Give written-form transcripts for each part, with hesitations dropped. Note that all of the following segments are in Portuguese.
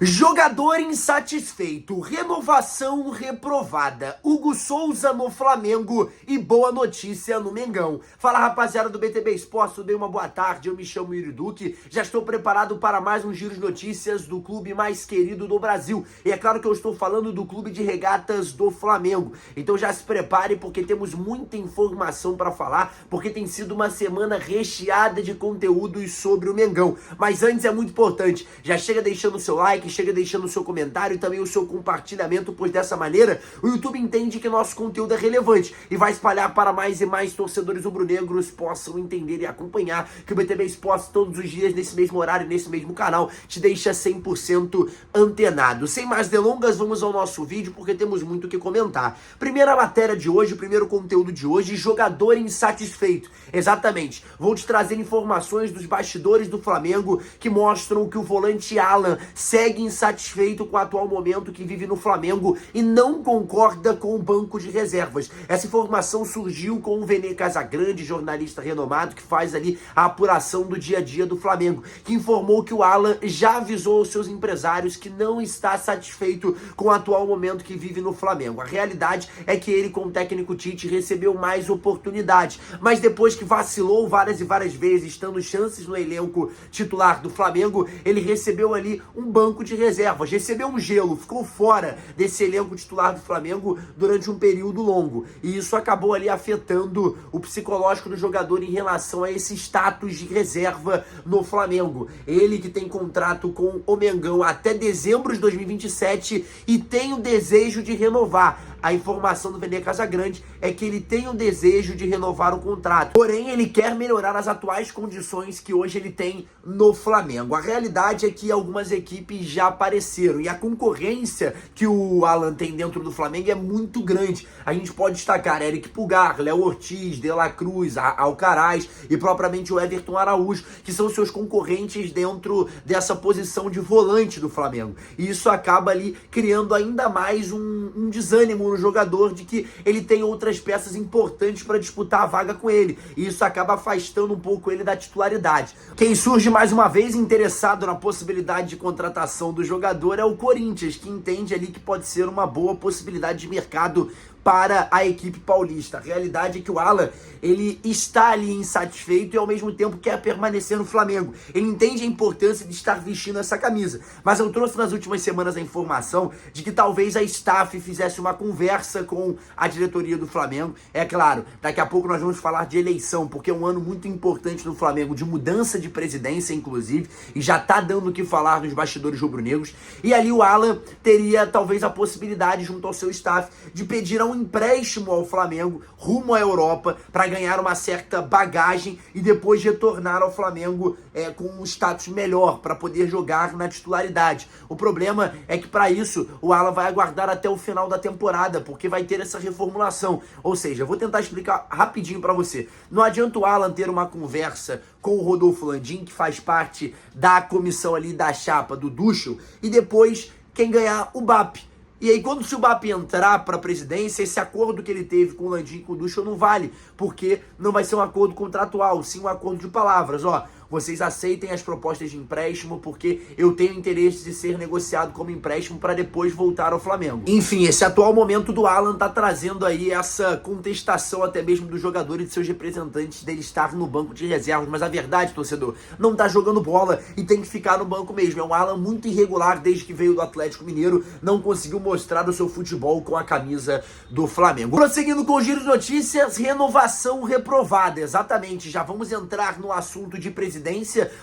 Jogador insatisfeito, renovação reprovada, Hugo Souza no Flamengo e boa notícia no Mengão. Fala rapaziada do BTB Esportes, tudo bem? Uma boa tarde, eu me chamo Yuri Duque, já estou preparado para mais um giro de notícias do clube mais querido do Brasil. E é claro que eu estou falando do clube de regatas do Flamengo. Então já se prepare porque temos muita informação para falar, porque tem sido uma semana recheada de conteúdos sobre o Mengão. Mas antes é muito importante, já chega deixando o seu like, chega deixando o seu comentário e também o seu compartilhamento, pois dessa maneira o YouTube entende que nosso conteúdo é relevante e vai espalhar para mais e mais torcedores rubro-negros possam entender e acompanhar que o BTB Esportes todos os dias, nesse mesmo horário, nesse mesmo canal, te deixa 100% antenado. Sem mais delongas, vamos ao nosso vídeo porque temos muito o que comentar. Primeira matéria de hoje, primeiro conteúdo de hoje, jogador insatisfeito. Exatamente, vou te trazer informações dos bastidores do Flamengo que mostram que o volante Alan segue insatisfeito com o atual momento que vive no Flamengo e não concorda com o banco de reservas. Essa informação surgiu com o Vene Casagrande, jornalista renomado que faz ali a apuração do dia a dia do Flamengo, que informou que o Alan já avisou os seus empresários que não está satisfeito com o atual momento que vive no Flamengo. A realidade é que ele, com o técnico Tite, recebeu mais oportunidade, mas depois que vacilou várias e várias vezes, estando chances no elenco titular do Flamengo, ele recebeu ali um banco de reservas, recebeu um gelo, ficou fora desse elenco titular do Flamengo durante um período longo. E isso acabou ali afetando o psicológico do jogador em relação a esse status de reserva no Flamengo. Ele que tem contrato com o Mengão até dezembro de 2027 e tem o desejo de renovar. A informação do Vene Casagrande é que ele tem o desejo de renovar o contrato, porém ele quer melhorar as atuais condições que hoje ele tem no Flamengo. A realidade é que algumas equipes já apareceram e a concorrência que o Alan tem dentro do Flamengo é muito grande. A gente pode destacar Eric Pulgar, Léo Ortiz, De La Cruz, Alcaraz e propriamente o Everton Araújo, que são seus concorrentes dentro dessa posição de volante do Flamengo. E isso acaba ali criando ainda mais um desânimo no jogador de que ele tem outras peças importantes para disputar a vaga com ele. E isso acaba afastando um pouco ele da titularidade. Quem surge mais uma vez interessado na possibilidade de contratação do jogador é o Corinthians, que entende ali que pode ser uma boa possibilidade de mercado para a equipe paulista. A realidade é que o Alan, ele está ali insatisfeito e ao mesmo tempo quer permanecer no Flamengo. Ele entende a importância de estar vestindo essa camisa. Mas eu trouxe nas últimas semanas a informação de que talvez a staff fizesse uma conversa com a diretoria do Flamengo. É claro, daqui a pouco nós vamos falar de eleição, porque é um ano muito importante no Flamengo, de mudança de presidência, inclusive, e já tá dando o que falar nos bastidores rubro-negros. E ali o Alan teria talvez a possibilidade, junto ao seu staff, de pedir um empréstimo ao Flamengo rumo à Europa para ganhar uma certa bagagem e depois retornar ao Flamengo com um status melhor para poder jogar na titularidade. O problema é que para isso o Alan vai aguardar até o final da temporada, porque vai ter essa reformulação. Ou seja, eu vou tentar explicar rapidinho para você. Não adianta o Alan ter uma conversa com o Rodolfo Landim, que faz parte da comissão ali da chapa do Ducho, e depois quem ganhar o BAP. E aí, quando o BAP entrar para a presidência, esse acordo que ele teve com o Landim e com o Ducho não vale, porque não vai ser um acordo contratual, sim um acordo de palavras. Ó, vocês aceitem as propostas de empréstimo porque eu tenho interesse de ser negociado como empréstimo para depois voltar ao Flamengo. Enfim, esse atual momento do Alan tá trazendo aí essa contestação até mesmo do jogador e de seus representantes dele estar no banco de reservas. Mas a verdade, torcedor, não tá jogando bola e tem que ficar no banco mesmo. É um Alan muito irregular desde que veio do Atlético Mineiro, não conseguiu mostrar o seu futebol com a camisa do Flamengo. Prosseguindo com o giro de notícias, renovação reprovada. Exatamente, já vamos entrar no assunto de presidência,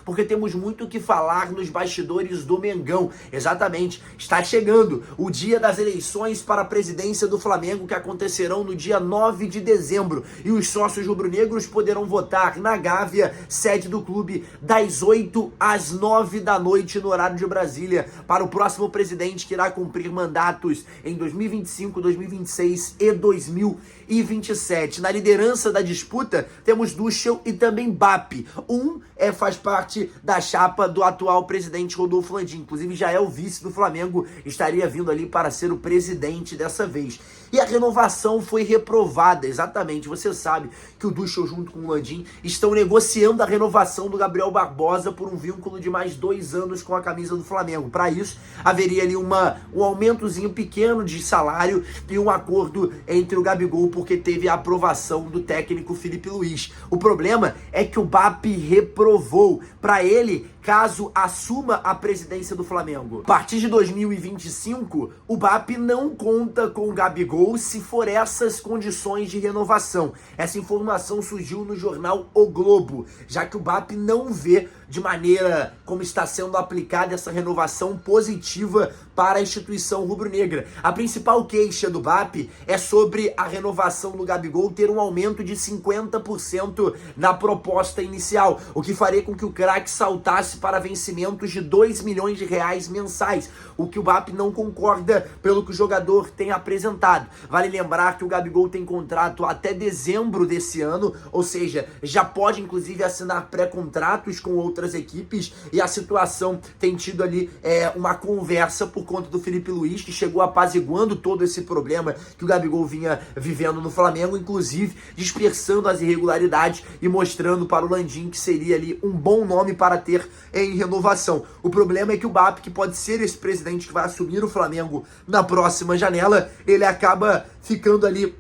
porque temos muito o que falar nos bastidores do Mengão. Exatamente, está chegando o dia das eleições para a presidência do Flamengo, que acontecerão no dia 9 de dezembro, e os sócios rubro-negros poderão votar na Gávea, sede do clube, das 8 às 9 da noite no horário de Brasília, para o próximo presidente que irá cumprir mandatos em 2025, 2026 e 2027. Na liderança da disputa temos Duschel e também BAP. Um é faz parte da chapa do atual presidente Rodolfo Landim. Inclusive já é o vice do Flamengo, estaria vindo ali para ser o presidente dessa vez. E a renovação foi reprovada, exatamente. Você sabe que o Tuchel junto com o Landim estão negociando a renovação do Gabriel Barbosa por um vínculo de mais 2 anos com a camisa do Flamengo. Para isso, haveria ali um aumentozinho pequeno de salário e um acordo entre o Gabigol, porque teve a aprovação do técnico Felipe Luiz. O problema é que o BAP reprovou. Para ele, caso assuma a presidência do Flamengo, a partir de 2025, o BAP não conta com o Gabigol se for essas condições de renovação. Essa informação surgiu no jornal O Globo, já que o BAP não vê de maneira como está sendo aplicada essa renovação positiva para a instituição rubro-negra. A principal queixa do BAP é sobre a renovação do Gabigol ter um aumento de 50% na proposta inicial, o que faria com que o craque saltasse para vencimentos de 2 milhões de reais mensais, o que o BAP não concorda pelo que o jogador tem apresentado. Vale lembrar que o Gabigol tem contrato até dezembro desse ano, ou seja, já pode inclusive assinar pré-contratos com outras equipes, e a situação tem tido ali uma conversa por conta do Felipe Luiz, que chegou apaziguando todo esse problema que o Gabigol vinha vivendo no Flamengo, inclusive dispersando as irregularidades e mostrando para o Landim que seria ali um bom nome para ter em renovação. O problema é que o BAP, que pode ser esse presidente que vai assumir o Flamengo na próxima janela, ele acaba ficando ali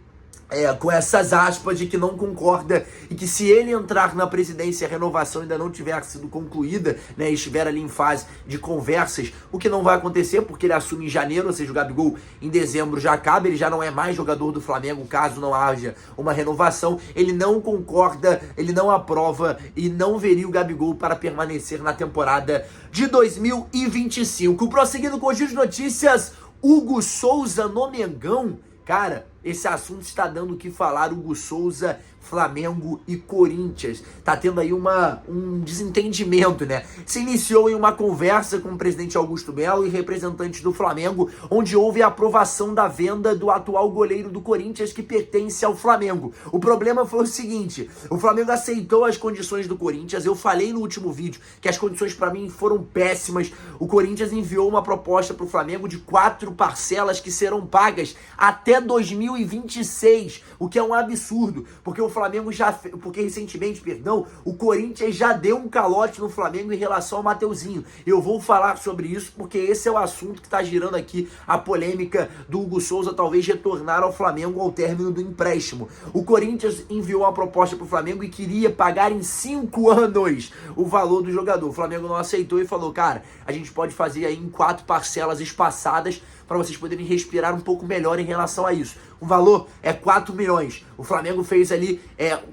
com essas aspas de que não concorda e que se ele entrar na presidência e a renovação ainda não tiver sido concluída, né, estiver ali em fase de conversas, o que não vai acontecer porque ele assume em janeiro, ou seja, o Gabigol em dezembro já acaba, ele já não é mais jogador do Flamengo caso não haja uma renovação, ele não concorda, ele não aprova e não veria o Gabigol para permanecer na temporada de 2025. Prosseguindo com o giro de notícias, Hugo Souza no Mengão. Cara, esse assunto está dando o que falar. Hugo Souza, Flamengo e Corinthians. Tá tendo aí um desentendimento, né? Se iniciou em uma conversa com o presidente Augusto Melo e representantes do Flamengo, onde houve a aprovação da venda do atual goleiro do Corinthians, que pertence ao Flamengo. O problema foi o seguinte: o Flamengo aceitou as condições do Corinthians. Eu falei no último vídeo que as condições para mim foram péssimas. O Corinthians enviou uma proposta para o Flamengo de 4 parcelas que serão pagas até 2026, o que é um absurdo, porque recentemente, o Corinthians já deu um calote no Flamengo em relação ao Mateuzinho. Eu vou falar sobre isso porque esse é o assunto que está girando aqui a polêmica do Hugo Souza talvez retornar ao Flamengo ao término do empréstimo. O Corinthians enviou uma proposta para o Flamengo e queria pagar em 5 anos o valor do jogador. O Flamengo não aceitou e falou: cara, a gente pode fazer aí em 4 parcelas espaçadas para vocês poderem respirar um pouco melhor em relação a isso. O valor é 4 milhões. O Flamengo fez ali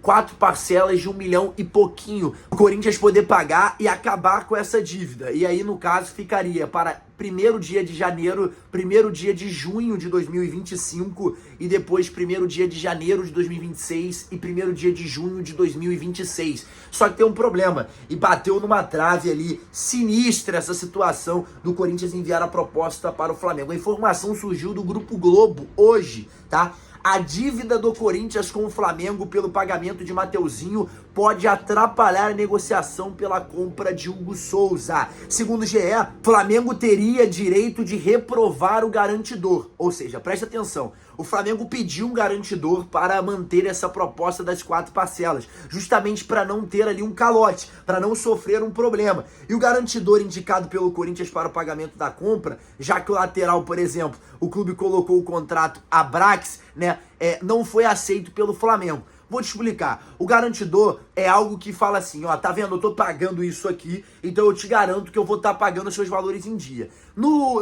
4 parcelas de 1 milhão e pouquinho. O Corinthians poder pagar e acabar com essa dívida. E aí, no caso, ficaria para 1º dia de janeiro, 1º dia de junho de 2025 e depois 1º dia de janeiro de 2026 e 1º dia de junho de 2026. Só que tem um problema, e bateu numa trave ali sinistra essa situação do Corinthians enviar a proposta para o Flamengo. A informação surgiu do Grupo Globo hoje, tá? A dívida do Corinthians com o Flamengo pelo pagamento de Mateuzinho pode atrapalhar a negociação pela compra de Hugo Souza. Segundo o GE, Flamengo teria direito de reprovar o garantidor. Ou seja, presta atenção, o Flamengo pediu um garantidor para manter essa proposta das 4 parcelas, justamente para não ter ali um calote, para não sofrer um problema. E o garantidor indicado pelo Corinthians para o pagamento da compra, já que o lateral, por exemplo, o clube colocou o contrato Abrax, né, não foi aceito pelo Flamengo. Vou te explicar. O garantidor é algo que fala assim, ó, tá vendo? Eu tô pagando isso aqui, então eu te garanto que eu vou estar pagando os seus valores em dia.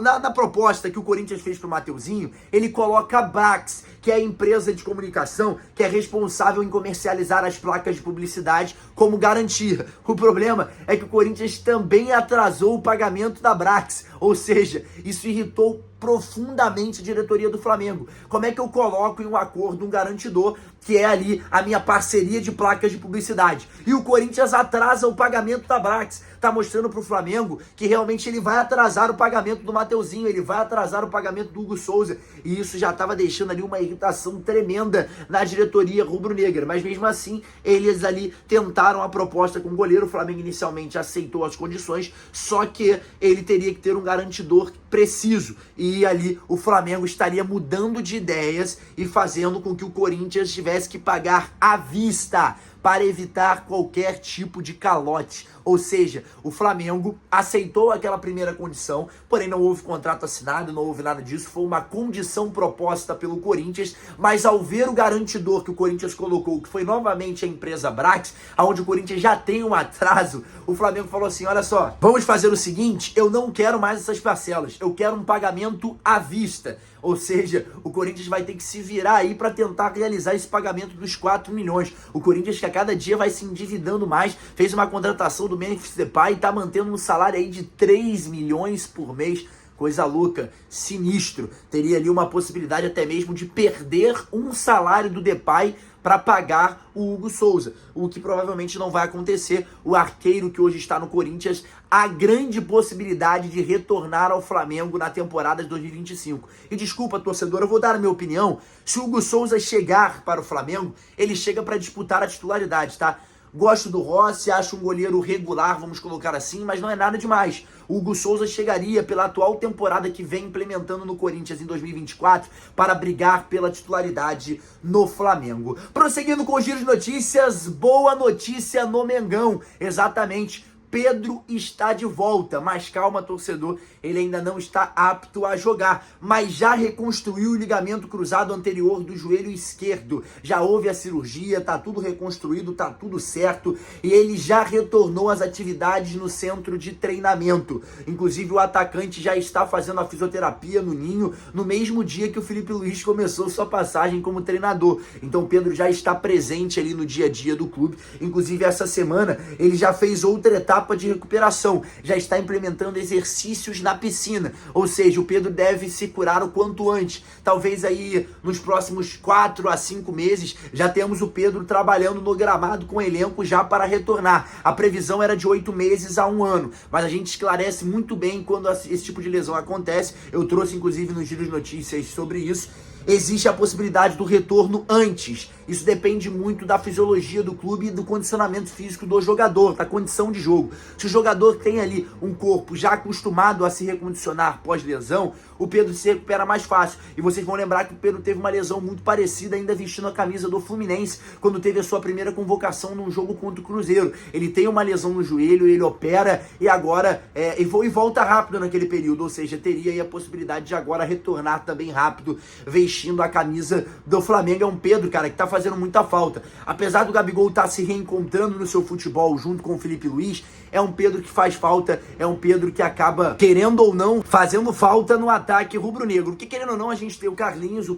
Na proposta que o Corinthians fez pro Mateuzinho, ele coloca a Brax, que é a empresa de comunicação que é responsável em comercializar as placas de publicidade como garantia. O problema é que o Corinthians também atrasou o pagamento da Brax, ou seja, isso irritou profundamente a diretoria do Flamengo. Como é que eu coloco em um acordo um garantidor, que é ali a minha parceria de placas de publicidade, e o Corinthians atrasa o pagamento da Brax? Tá mostrando pro Flamengo que realmente ele vai atrasar o pagamento pagamento do Mateuzinho, ele vai atrasar o pagamento do Hugo Souza, e isso já estava deixando ali uma irritação tremenda na diretoria rubro-negra, mas mesmo assim, eles ali tentaram a proposta com o goleiro, o Flamengo inicialmente aceitou as condições, só que ele teria que ter um garantidor preciso, e ali o Flamengo estaria mudando de ideias e fazendo com que o Corinthians tivesse que pagar à vista, para evitar qualquer tipo de calote. Ou seja, o Flamengo aceitou aquela primeira condição, porém não houve contrato assinado, não houve nada disso, foi uma condição proposta pelo Corinthians, mas ao ver o garantidor que o Corinthians colocou, que foi novamente a empresa Brax, onde o Corinthians já tem um atraso, o Flamengo falou assim, olha só, vamos fazer o seguinte, eu não quero mais essas parcelas, eu quero um pagamento à vista. Ou seja, o Corinthians vai ter que se virar aí para tentar realizar esse pagamento dos 4 milhões. O Corinthians que a cada dia vai se endividando mais, fez uma contratação do Memphis Depay e tá mantendo um salário aí de 3 milhões por mês. Coisa louca, sinistro. Teria ali uma possibilidade até mesmo de perder um salário do Depay para pagar o Hugo Souza, o que provavelmente não vai acontecer. O arqueiro que hoje está no Corinthians, a grande possibilidade de retornar ao Flamengo na temporada de 2025. E desculpa, torcedor, eu vou dar a minha opinião. Se o Hugo Souza chegar para o Flamengo, ele chega para disputar a titularidade, tá? Gosto do Rossi, acho um goleiro regular, vamos colocar assim, mas não é nada demais. O Hugo Souza chegaria pela atual temporada que vem implementando no Corinthians em 2024 para brigar pela titularidade no Flamengo. Prosseguindo com o giro de notícias, boa notícia no Mengão, exatamente. Pedro está de volta, mas calma, torcedor, ele ainda não está apto a jogar, mas já reconstruiu o ligamento cruzado anterior do joelho esquerdo, já houve a cirurgia, tá tudo reconstruído, tá tudo certo, e ele já retornou às atividades no centro de treinamento. Inclusive o atacante já está fazendo a fisioterapia no Ninho, no mesmo dia que o Felipe Luiz começou sua passagem como treinador. Então Pedro já está presente ali no dia a dia do clube, inclusive essa semana ele já fez outra etapa de recuperação, já está implementando exercícios na piscina, ou seja, o Pedro deve se curar o quanto antes, talvez aí nos próximos 4 a 5 meses, já temos o Pedro trabalhando no gramado com o elenco já para retornar. A previsão era de 8 meses a 1 ano, mas a gente esclarece muito bem quando esse tipo de lesão acontece, eu trouxe inclusive nos giros de notícias sobre isso. Existe a possibilidade do retorno antes. Isso depende muito da fisiologia do clube e do condicionamento físico do jogador, da condição de jogo. Se o jogador tem ali um corpo já acostumado a se recondicionar pós-lesão, o Pedro se recupera mais fácil. E vocês vão lembrar que o Pedro teve uma lesão muito parecida ainda vestindo a camisa do Fluminense, quando teve a sua primeira convocação num jogo contra o Cruzeiro. Ele tem uma lesão no joelho, ele opera e agora e volta rápido naquele período, ou seja, teria aí a possibilidade de agora retornar também rápido, vestindo a camisa do Flamengo. É um Pedro, cara, que tá fazendo muita falta. Apesar do Gabigol estar se reencontrando no seu futebol junto com o Felipe Luiz, é um Pedro que faz falta, é um Pedro que acaba, querendo ou não, fazendo falta no ataque rubro-negro. Porque querendo ou não, a gente tem o Carlinhos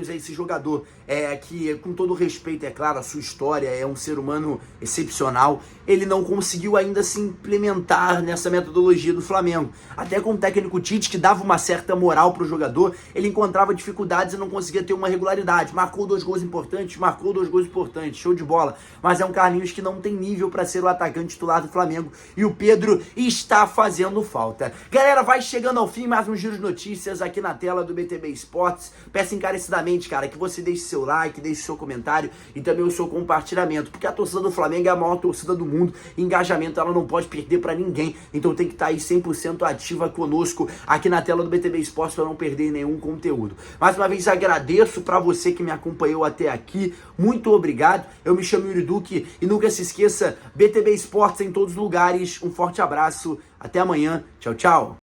é esse jogador que, com todo respeito, é claro, a sua história, é um ser humano excepcional, ele não conseguiu ainda se implementar nessa metodologia do Flamengo. Até com o técnico Tite, que dava uma certa moral pro jogador, ele encontrava dificuldades e não conseguia ter uma regularidade. Marcou 2 gols importantes, show de bola. Mas é um Carlinhos que não tem nível para ser o atacante titular do Flamengo. E o Pedro está fazendo falta. Galera, vai chegando ao fim mais um giro de notícias aqui na tela do BTB Esportes. Peço encarecidamente, cara, que você deixe seu like, deixe seu comentário e também o seu compartilhamento, porque a torcida do Flamengo é a maior torcida do mundo. Engajamento ela não pode perder para ninguém. Então tem que estar aí 100% ativa conosco aqui na tela do BTB Esportes para não perder nenhum conteúdo. Mais uma vez agradeço para você que me acompanhou até aqui. Muito obrigado. Eu me chamo Yuri Duque e nunca se esqueça, BTB Esportes em todos os lugares. Um forte abraço. Até amanhã. Tchau, tchau.